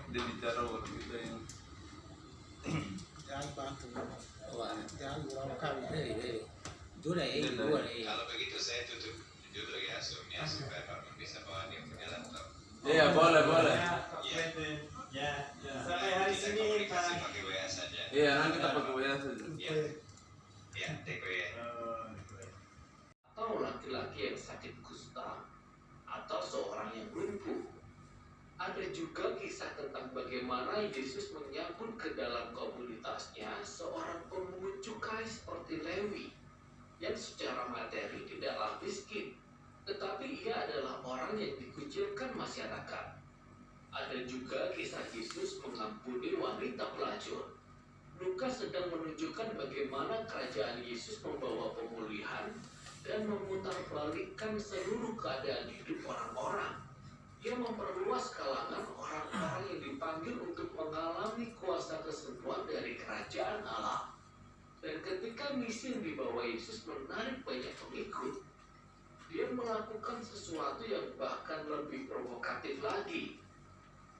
dia bicara orang kita yang jangan bantu. Wah, Jangan kurang kali. Kalau begitu saya tutup dulu ya zoomnya supaya Pak bisa bawa dia punya laptop. iya boleh Sampai hari Kita Senin komunikasi Pak. pakai WA saja. iya nanti kita pakai WA saja Ya, take WA. atau laki-laki yang sakit kusta, atau seorang yang lumpuh. Ada juga kisah tentang bagaimana Yesus menyambut ke dalam komunitasnya seorang pemungut cukai seperti Lewi, yang secara materi tidaklah miskin, tetapi ia adalah orang yang dikucilkan masyarakat. Ada juga kisah Yesus mengampuni wanita pelacur. Lukas sedang menunjukkan bagaimana kerajaan Yesus membawa pemulihan dan memutarbalikkan seluruh keadaan hidup orang-orang. Ia memperluas kalangan orang-orang yang dipanggil untuk mengalami kuasa kesembuhan dari kerajaan Allah. Dan ketika misi yang dibawa Yesus menarik banyak pengikut, dia melakukan sesuatu yang bahkan lebih provokatif lagi.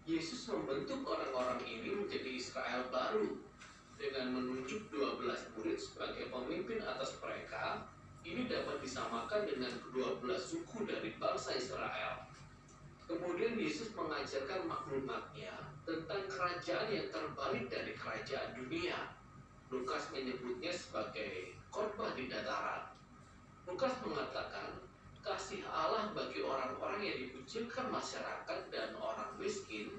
Yesus membentuk orang-orang ini menjadi Israel baru dengan menunjuk 12 murid sebagai pemimpin atas mereka. Ini dapat disamakan dengan ke-12 suku dari bangsa Israel. Kemudian Yesus mengajarkan maklumatnya tentang kerajaan yang terbalik dari kerajaan dunia. Lukas menyebutnya sebagai khotbah di dataran. Lukas mengatakan kasih Allah bagi orang-orang yang dikucilkan masyarakat dan orang miskin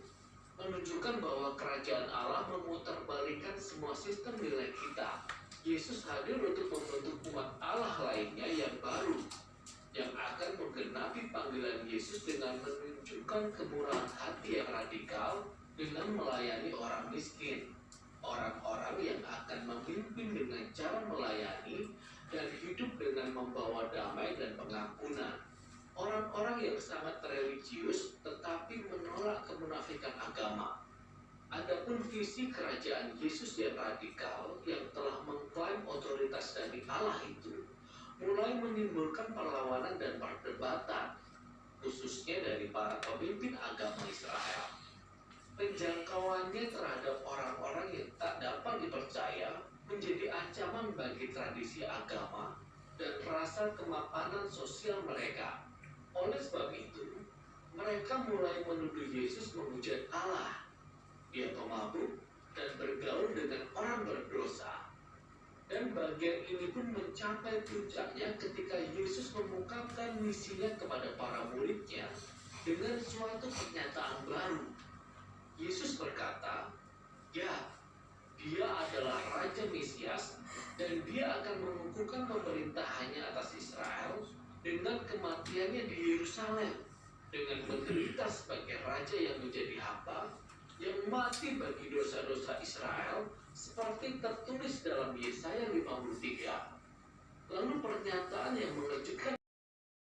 menunjukkan bahwa kerajaan Allah memutarbalikkan semua sistem nilai kita. Yesus hadir untuk membentuk umat Allah lainnya yang baru, yang akan menggenapi panggilan Yesus dengan menunjukkan kemurahan hati yang radikal dengan melayani orang miskin. Orang-orang yang akan memimpin dengan cara melayani dan hidup dengan membawa damai dan pengampunan. Orang-orang yang sangat religius tetapi menolak kemunafikan agama. Adapun visi kerajaan Yesus yang radikal yang telah mengklaim otoritas dari Allah itu mulai menimbulkan perlawanan dan perdebatan, khususnya dari para pemimpin agama Israel. Penjangkauannya terhadap orang-orang yang tak dapat dipercaya menjadi ancaman bagi tradisi agama dan rasa kemapanan sosial mereka. Oleh sebab itu, mereka mulai menuduh Yesus menghujat Allah. Dia pemabuk dan bergaul dengan orang berdosa. Dan bagian ini pun mencapai puncaknya ketika Yesus mengungkapkan misinya kepada para muridnya dengan suatu pernyataan baru. Yesus berkata, "Ya, dia adalah Raja Mesias dan dia akan mengukuhkan pemerintahannya atas Israel dengan kematiannya di Yerusalem, dengan menderita sebagai Raja yang menjadi hamba, yang mati bagi dosa-dosa Israel, seperti tertulis dalam Yesaya 53. Lalu pernyataan yang mengejutkan